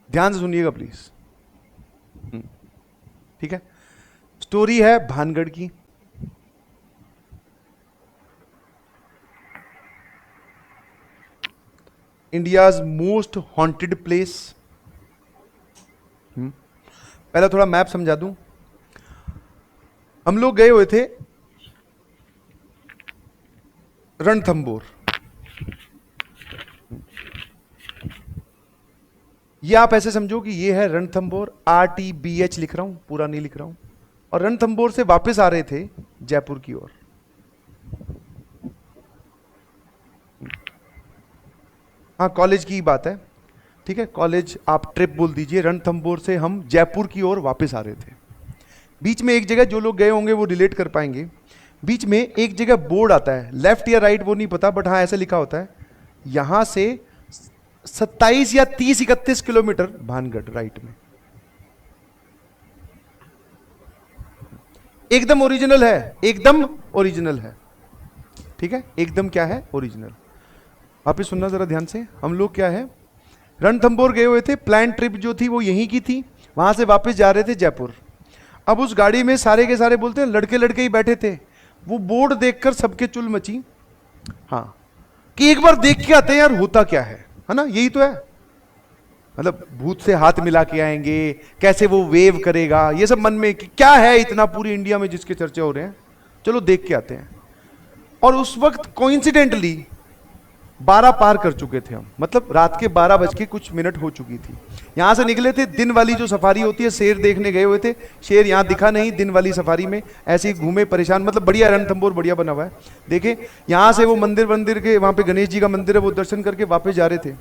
ध्यान से सुनिएगा प्लीज। ठीक है, स्टोरी है भानगढ़ की। India's most haunted place. पहला थोड़ा मैप समझा दूं। हम लोग गए हुए थे रणथंबोर। ये आप ऐसे समझो कि ये है रणथंबोर, RTBH लिख रहा हूं, पूरा नहीं लिख रहा हूं। और रणथंबोर से वापस आ रहे थे जयपुर की ओर। हाँ, कॉलेज की बात है, ठीक है, कॉलेज आप ट्रिप बोल दीजिए। रणथंबोर से हम जयपुर की ओर वापस आ रहे थे। बीच में एक जगह, जो लोग गए होंगे वो रिलेट कर पाएंगे, बीच में एक जगह बोर्ड आता है, लेफ्ट या राइट वो नहीं पता, बट हाँ ऐसे लिखा होता है, यहां से 27 या 30 31 किलोमीटर भानगढ़ राइट में। एकदम ओरिजिनल है, एकदम ओरिजिनल है। ठीक है, एकदम क्या है, ओरिजिनल। वापिस सुनना जरा ध्यान से। हम लोग क्या है, रणथंबोर गए हुए थे, प्लान ट्रिप जो थी वो यहीं की थी, वहां से वापस जा रहे थे जयपुर। अब उस गाड़ी में सारे के सारे बोलते हैं लड़के लड़के ही बैठे थे। वो बोर्ड देखकर सबके चुल मची, हाँ, कि एक बार देख के आते हैं यार होता क्या है ना, यही तो है। मतलब भूत से हाथ मिला के आएंगे, कैसे वो वेव करेगा, ये सब मन में कि क्या है इतना पूरी इंडिया में जिसके चर्चे हो रहे हैं, चलो देख के आते हैं। और उस वक्त कोइंसिडेंटली 12 पार कर चुके थे हम, मतलब रात के 12 बज के कुछ मिनट हो चुकी थी। यहां से निकले थे, दिन वाली जो सफारी होती है, शेर देखने गए हुए थे, शेर यहां दिखा नहीं, दिन वाली सफारी में ऐसे ही घूमे परेशान। मतलब बढ़िया, रणथंबोर बढ़िया बना हुआ है, देखे। यहां से वो मंदिर के वहां पे गणेश जी का मंदिर है, वो दर्शन करके वापस जा रहे थे।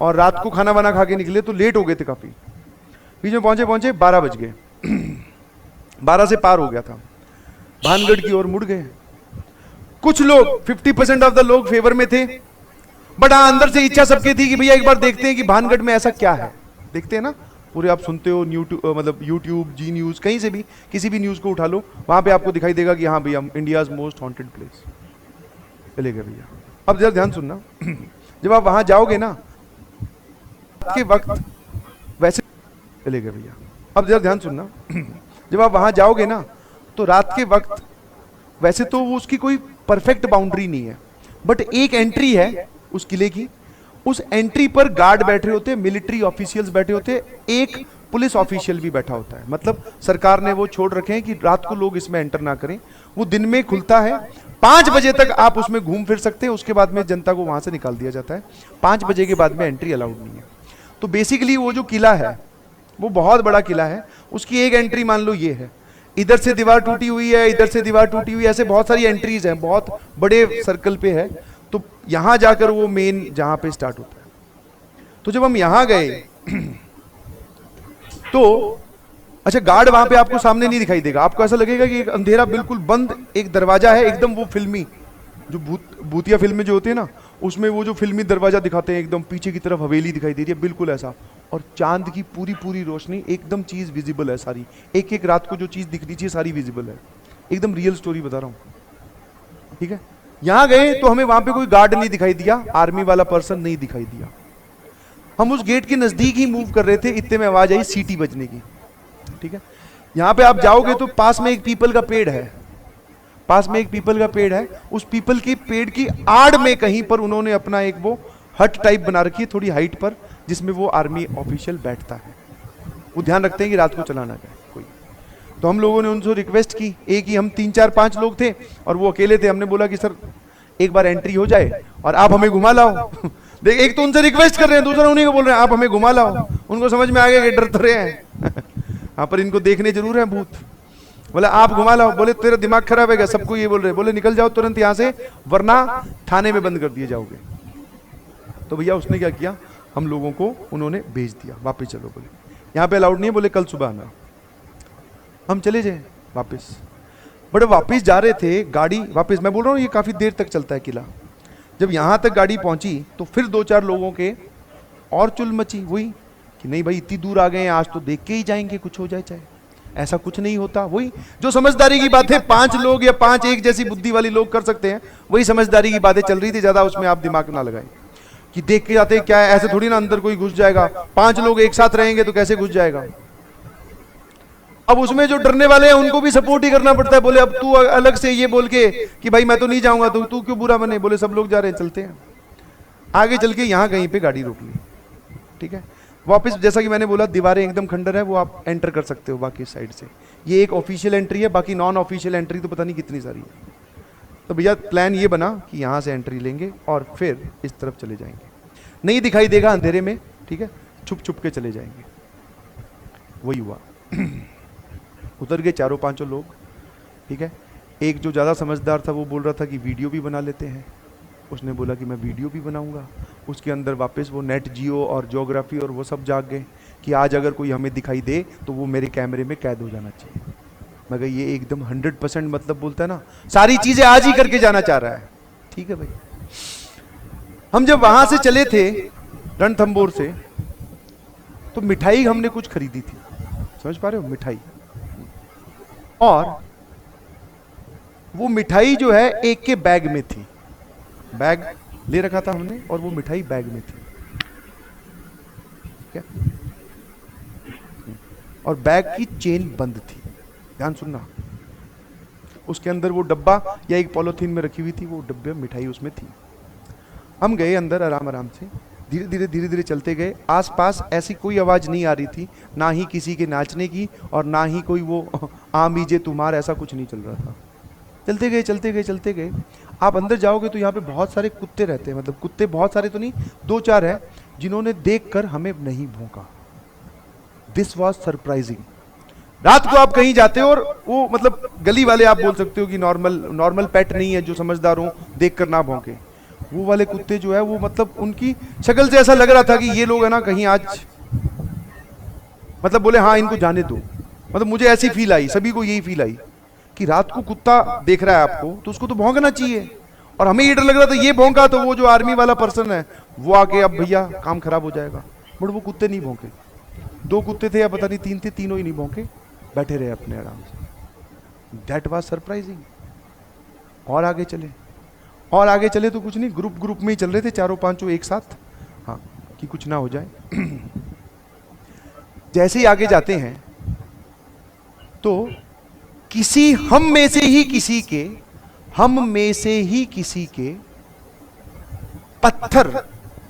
और रात को खाना वाना खा के निकले तो लेट हो गए थे काफी। बीच में पहुंचे 12 बज गए 12 से पार हो गया था, भानगढ़ की ओर मुड़ गए। कुछ लोग 50% ऑफ द लोग फेवर में थे, बट हाँ अंदर से इच्छा सबकी थी कि भैया एक बार देखते हैं कि भानगढ़ में ऐसा क्या है। देखते हैं ना, पूरे आप सुनते हो मतलब यूट्यूब, जी न्यूज, कहीं से भी किसी भी न्यूज को उठा लो, वहां पे आपको दिखाई देगा कि हाँ भैया इंडियाज मोस्ट हॉन्टेड प्लेस। चलेगा भैया, अब जरा ध्यान सुनना। जब आप वहां जाओगे ना के वक्त, वैसे चलेगा भैया, अब जरा ध्यान सुनना। जब आप वहां जाओगे ना तो रात के वक्त, वैसे तो वो उसकी कोई परफेक्ट बाउंड्री नहीं है, बट एक एंट्री है उस किले की। उस एंट्री पर गार्ड बैठे होते हैं, मिलिट्री ऑफिशियल्स बैठे होते हैं, एक पुलिस ऑफिशियल भी बैठा होता है। मतलब सरकार ने वो छोड़ रखे हैं कि रात को लोग इसमें एंटर ना करें। वो दिन में खुलता है, 5 बजे तक आप उसमें घूम फिर सकते हैं, उसके बाद में जनता को वहां से निकाल दिया जाता है। 5 बजे के बाद में एंट्री अलाउड नहीं है। तो बेसिकली वो जो किला है वो बहुत बड़ा किला है, उसकी एक एंट्री मान लो ये है, इधर से दीवार टूटी हुई है, इधर से दीवार टूटी हुई है, ऐसे बहुत सारी एंट्रीज हैं, बहुत बड़े सर्कल पे है। तो यहां जाकर वो मेन जहां पे स्टार्ट होता है। तो जब हम यहां गए तो अच्छा, गार्ड वहां पे आपको सामने नहीं दिखाई देगा, आपको ऐसा लगेगा कि एक अंधेरा बिल्कुल बंद एक दरवाजा है, एकदम वो फिल्मी जो भूतिया फिल्में जो होती है ना, उसमें वो जो फिल्मी दरवाजा दिखाते हैं, एकदम पीछे की तरफ हवेली दिखाई दे रही है, बिल्कुल ऐसा। और चांद की पूरी पूरी रोशनी, एकदम चीज विजिबल है सारी, एक एक रात को जो चीज दिखनी चाहिए सारी विजिबल है। एकदम रियल स्टोरी बता रहा हूं, ठीक है। यहां गए तो हमें वहां पे कोई गार्ड नहीं दिखाई दिया, आर्मी वाला पर्सन नहीं दिखाई दिया। हम उस गेट के नजदीक ही मूव कर रहे थे, इतने में आवाज आई सीटी बजने की, ठीक है। यहां पे आप जाओगे तो पास में एक पीपल का पेड़ है, पास में एक पीपल का पेड़ है, उस पीपल के पेड़ की आड़ में कहीं पर उन्होंने अपना एक वो हट टाइप बना रखी है थोड़ी हाइट पर, जिसमें वो आर्मी ऑफिशियल बैठता है। वो ध्यान रखते हैं कि रात को चला ना जाए कोई। तो हम लोगों ने उनसे रिक्वेस्ट की, एक ही हम 3 4 5 लोग थे और वो अकेले थे। हमने बोला कि सर एक बार एंट्री हो जाए और आप हमें घुमा लाओ। देख, एक तो उनसे रिक्वेस्ट कर रहे हैं, दूसरा उन्हीं को बोल रहे हैं आप हमें घुमा लाओ। उनको समझ में आ गया कि डर तो रहे हैं हाँ, पर इनको देखने जरूर है भूत। बोले आप घुमा लाओ। बोले तेरा दिमाग खराब है क्या, सबको ये बोल रहे। बोले निकल जाओ तुरंत यहाँ से, वरना थाने में बंद कर दिए जाओगे। तो भैया उसने क्या किया, हम लोगों को उन्होंने भेज दिया, वापस चलो। बोले यहाँ पे अलाउड नहीं है, बोले कल सुबह आना। हम चले जाए वापस। बट वापस जा रहे थे, गाड़ी वापस, मैं बोल रहा हूँ ये काफी देर तक चलता है किला। जब यहाँ तक गाड़ी पहुंची तो फिर 2-4 लोगों के और चुल मची, वही कि नहीं भाई इतनी दूर आ गए हैं, आज तो देख के ही जाएंगे, कुछ हो जाए चाहे। ऐसा कुछ नहीं होता। वही जो समझदारी की बात है, 5 लोग या 5 एक जैसी बुद्धि वाली लोग कर सकते हैं, वही समझदारी की बातें चल रही थी, ज्यादा उसमें आप दिमाग ना लगाएं। कि देख के जाते क्या है, ऐसे थोड़ी ना अंदर कोई घुस जाएगा, 5 लोग एक साथ रहेंगे तो कैसे घुस जाएगा। अब उसमें जो डरने वाले हैं उनको भी सपोर्ट ही करना पड़ता है। बोले अब तू अलग से ये बोल के कि भाई मैं तो नहीं जाऊंगा, तो तू क्यों बुरा बने। बोले सब लोग जा रहे हैं, चलते हैं। आगे चल के यहाँ कहीं पे गाड़ी रोक ली, ठीक है। वापस जैसा कि मैंने बोला दीवारें एकदम खंडर है, वो आप एंटर कर सकते हो बाकी साइड से। ये एक ऑफिशियल एंट्री है, बाकी नॉन ऑफिशियल एंट्री तो पता नहीं कितनी सारी है। तो भैया प्लान ये बना कि यहाँ से एंट्री लेंगे और फिर इस तरफ चले जाएंगे, नहीं दिखाई देगा अंधेरे में, ठीक है, छुप छुप के चले जाएंगे। वही हुआ। उतर गए 4-5 लोग, ठीक है। एक जो ज़्यादा समझदार था वो बोल रहा था कि वीडियो भी बना लेते हैं। उसने बोला कि मैं वीडियो भी बनाऊंगा। उसके अंदर वापस वो नेट जियो और ज्योग्राफी और वो सब जाग गए कि आज अगर कोई हमें दिखाई दे तो वो मेरे कैमरे में कैद हो जाना चाहिए। मगर ये एकदम 100% मतलब बोलता है ना, सारी चीज़ें आज ही करके जाना चाह रहा है। ठीक है भाई। हम जब वहां से चले थे रणथंबोर से, तो मिठाई हमने कुछ खरीदी थी, समझ पा रहे हो, मिठाई। और वो मिठाई जो है एक के बैग में थी, बैग ले रखा था हमने और वो मिठाई बैग में थी, क्या। और बैग की चेन बंद थी, ध्यान सुनना। उसके अंदर वो डब्बा या एक पॉलिथीन में रखी हुई थी, वो डब्बे मिठाई उसमें थी। हम गए अंदर आराम आराम से, धीरे धीरे चलते गए। आसपास ऐसी कोई आवाज नहीं आ रही थी, ना ही किसी के नाचने की और ना ही कोई वो आमीजे तुम्हार, ऐसा कुछ नहीं चल रहा था। चलते गए। आप अंदर जाओगे तो यहाँ पे बहुत सारे कुत्ते रहते हैं, मतलब कुत्ते बहुत सारे तो नहीं, 2-4 है जिन्होंने देखकर हमें नहीं भौंका। This was surprising. रात को आप कहीं जाते हो और वो मतलब गली वाले आप बोल सकते हो कि नॉर्मल पेट नहीं है जो समझदार हो, देख कर ना भौंके। वो वाले कुत्ते जो है वो मतलब उनकी शक्ल से ऐसा लग रहा था कि ये लोग है ना कहीं आज मतलब बोले हाँ इनको जाने दो। मतलब मुझे ऐसी फील आई, सभी को यही फील आई कि रात को कुत्ता देख रहा है आपको तो उसको तो भौंकना चाहिए। और हमें ये डर लग रहा था ये भौंका तो वो जो आर्मी वाला पर्सन है वो आके अब भैया काम खराब हो जाएगा। बट वो कुत्ते नहीं भौंके। 2 कुत्ते थे या पता नहीं 3 थे, तीनों ही नहीं भौंके, बैठे रहे अपने आराम से। That was surprising. और आगे चले तो कुछ नहीं, ग्रुप में ही चल रहे थे, 4-5 एक साथ, हाँ, कि कुछ ना हो जाए। जैसे ही आगे जाते हैं तो हम में से ही किसी के पत्थर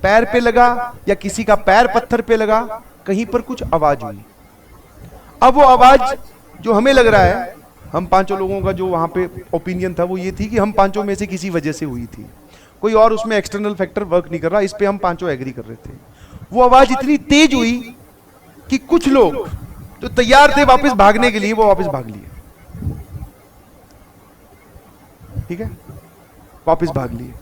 पैर पे लगा या किसी का पैर पत्थर पे लगा, कहीं पर कुछ आवाज हुई। अब वो आवाज जो हमें लग रहा है, हम 5 लोगों का जो वहां पे ओपिनियन था वो ये थी कि हम 5 में से किसी वजह से हुई थी, कोई और उसमें एक्सटर्नल फैक्टर वर्क नहीं कर रहा। इस पे हम 5 एग्री कर रहे थे। वो आवाज इतनी तेज हुई कि कुछ लोग जो तैयार थे वापस भागने के लिए वो वापस भाग लिए, ठीक है, वापस भाग लिए।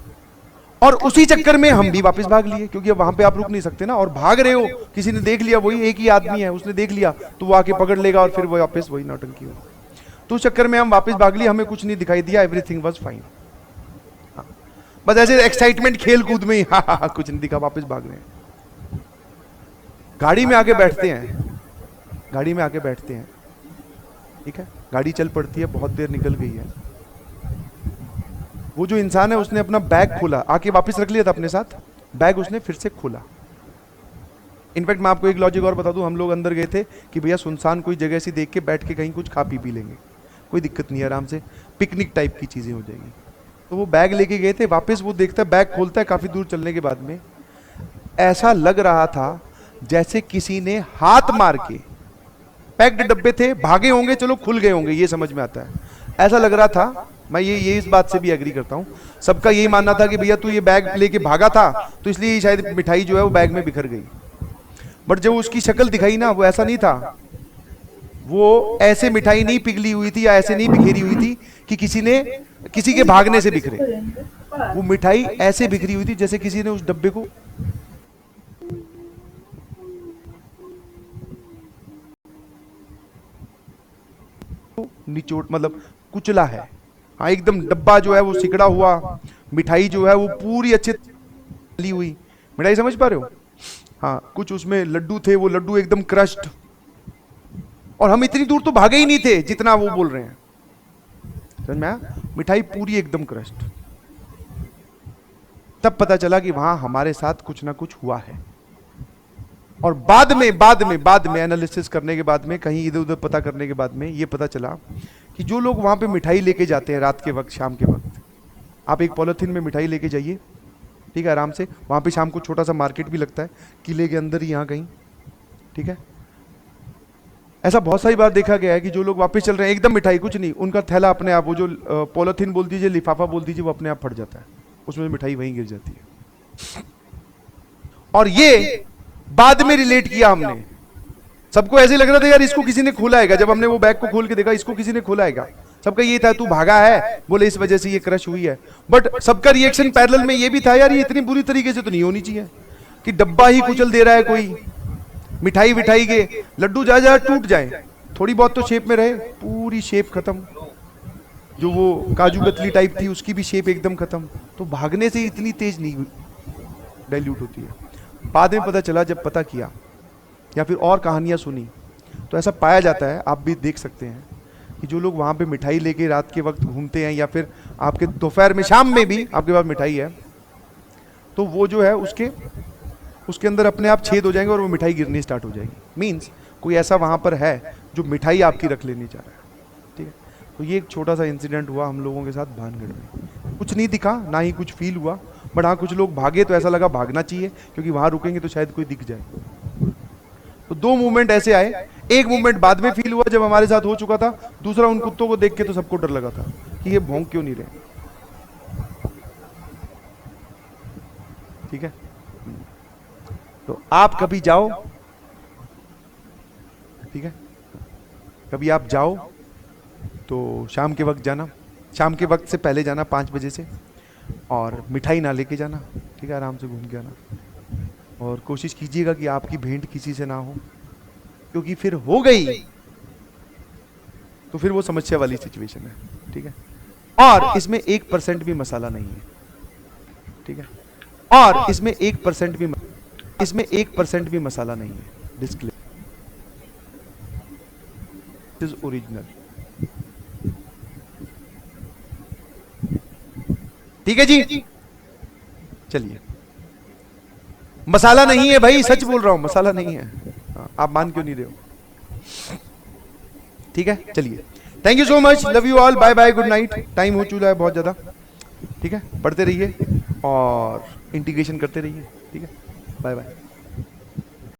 और उसी चक्कर में हम भी वापस भाग लिए, क्योंकि अब वहां पे आप रुक नहीं सकते ना, और भाग रहे हो, किसी ने देख लिया, वही एक ही आदमी है, उसने देख लिया तो वो आके पकड़ लेगा और फिर वो वापस वही नौटंकी हो। तो उस चक्कर में हम वापस भाग लिए, हमें कुछ नहीं दिखाई दिया, एवरीथिंग वाज फाइन। बस ऐसे एक्साइटमेंट खेल कूद में ही हाँ, कुछ नहीं दिखा, वापस भाग रहे हैं। गाड़ी में आके बैठते हैं, ठीक है, गाड़ी चल पड़ती है, बहुत देर निकल गई है। वो जो इंसान है उसने अपना बैग खोला, आके वापस रख लिया था अपने साथ, बैग उसने फिर से खोला। इनफैक्ट मैं आपको एक लॉजिक और बता दूं, हम लोग अंदर गए थे कि भैया सुनसान कोई जगह से देख के बैठ के कहीं कुछ खा पी लेंगे, कोई दिक्कत नहीं है, आराम से पिकनिक टाइप की चीजें हो जाएगी। तो वो बैग लेके गए थे, वापस वो देखता है, बैग खोलता है, काफी दूर चलने के बाद में ऐसा लग रहा था जैसे किसी ने हाथ मार के, पैक्ड डब्बे थे, भागे होंगे, चलो खुल गए होंगे, ये समझ में आता है, ऐसा लग रहा था। मैं ये इस बात से भी एग्री करता हूँ, सबका यही मानना था कि भैया तू ये बैग लेके भागा था तो इसलिए शायद मिठाई जो है वो बैग में बिखर गई। बट जब उसकी शक्ल दिखाई ना, वो ऐसा नहीं था, वो ऐसे मिठाई नहीं पिघली हुई थी या ऐसे नहीं बिखेरी हुई थी कि किसी के भागने से बिखरे। वो मिठाई ऐसे बिखरी हुई थी जैसे किसी ने उस डब्बे को निचोड़, मतलब कुचला है। हाँ, एकदम डब्बा जो है वो सिकड़ा हुआ, मिठाई जो है वो पूरी अच्छे तली हुई मिठाई, समझ पा रहे हो। हाँ, कुछ उसमें लड्डू थे, वो लड्डू एकदम क्रश्ड, और हम इतनी दूर तो भागे ही नहीं थे जितना वो बोल रहे हैं, समझ में आया, मिठाई पूरी एकदम क्रश्ड। तब पता चला कि वहां हमारे साथ कुछ ना कुछ हुआ है। और बाद में एनालिसिस करने के बाद में, कहीं इधर उधर पता करने के बाद में ये पता चला कि जो लोग वहां पे मिठाई लेके जाते हैं रात के वक्त, शाम के वक्त, आप एक पॉलिथीन में मिठाई लेके जाइए, ठीक है, आराम से। वहां पे शाम को छोटा सा मार्केट भी लगता है किले के अंदर ही, यहाँ कहीं, ठीक है। ऐसा बहुत सारी बार देखा गया है कि जो लोग वापस चल रहे हैं एकदम मिठाई कुछ नहीं, उनका थैला अपने आप, वो जो पॉलिथीन बोल दीजिए, लिफाफा बोल दीजिए, वो अपने आप फट जाता है, उसमें मिठाई वहीं गिर जाती है। और ये बाद में रिलेट किया हमने, सबको ऐसे लग रहा था यार इसको किसी ने खोला है। जब हमने वो बैग को खोल के देखा, इसको किसी ने खोला है। सबका ये था तू भागा है, बोले इस वजह से ये क्रश हुई है। बट सबका रिएक्शन पैरेलल में ये भी था यार ये इतनी बुरी तरीके से तो नहीं होनी चाहिए कि डब्बा ही कुचल दे रहा है कोई, मिठाई विठाई के लड्डू जा जा टूट जाए, थोड़ी बहुत तो शेप में रहे, पूरी शेप खत्म। जो वो काजू कतली टाइप थी उसकी भी शेप एकदम खत्म। तो भागने से इतनी तेज नहीं डाइल्यूट होती है। बाद में पता चला, जब पता किया या फिर और कहानियां सुनी, तो ऐसा पाया जाता है, आप भी देख सकते हैं कि जो लोग वहां पे मिठाई लेके रात के वक्त घूमते हैं, या फिर आपके दोपहर में, शाम में भी आपके पास मिठाई है, तो वो जो है उसके अंदर अपने आप छेद हो जाएंगे और वो मिठाई गिरनी स्टार्ट हो जाएगी। मीन्स कोई ऐसा वहां पर है जो मिठाई आपकी रख लेनी चाह रहा है, ठीक है। तो ये एक छोटा सा इंसिडेंट हुआ हम लोगों के साथ भानगढ़ में। कुछ नहीं दिखा, ना ही कुछ फील हुआ, बट हाँ कुछ लोग भागे तो ऐसा लगा भागना चाहिए, क्योंकि वहां रुकेंगे तो शायद कोई दिख जाए। तो दो मूवमेंट ऐसे आए, एक मूवमेंट बाद में फील हुआ जब हमारे साथ हो चुका था, दूसरा उन कुत्तों को देख के तो सबको डर लगा था कि ये भौंक क्यों नहीं रहे, ठीक है। तो आप कभी जाओ, ठीक है, कभी आप जाओ तो शाम के वक्त जाना, शाम के वक्त से पहले जाना 5 बजे से, और मिठाई ना लेके जाना, ठीक है, आराम से घूम के आना। और कोशिश कीजिएगा कि आपकी भेंट किसी से ना हो, क्योंकि फिर हो गई तो फिर वो समस्या वाली सिचुएशन है, ठीक है। और इसमें 1% भी मसाला नहीं है, ठीक है। और इसमें 1% भी मसाला नहीं है। डिस्क्लेमर, इज ओरिजिनल, ठीक है जी। चलिए, मसाला नहीं है भाई, सच बोल रहा हूं, मसाला नहीं है। आप मान क्यों नहीं रहे हो, ठीक है। चलिए, thank you so much, love you all, bye bye, good night. Time हो चुका है बहुत ज्यादा, ठीक है। पढ़ते रहिए और इंटीग्रेशन करते रहिए, ठीक है। Bye bye.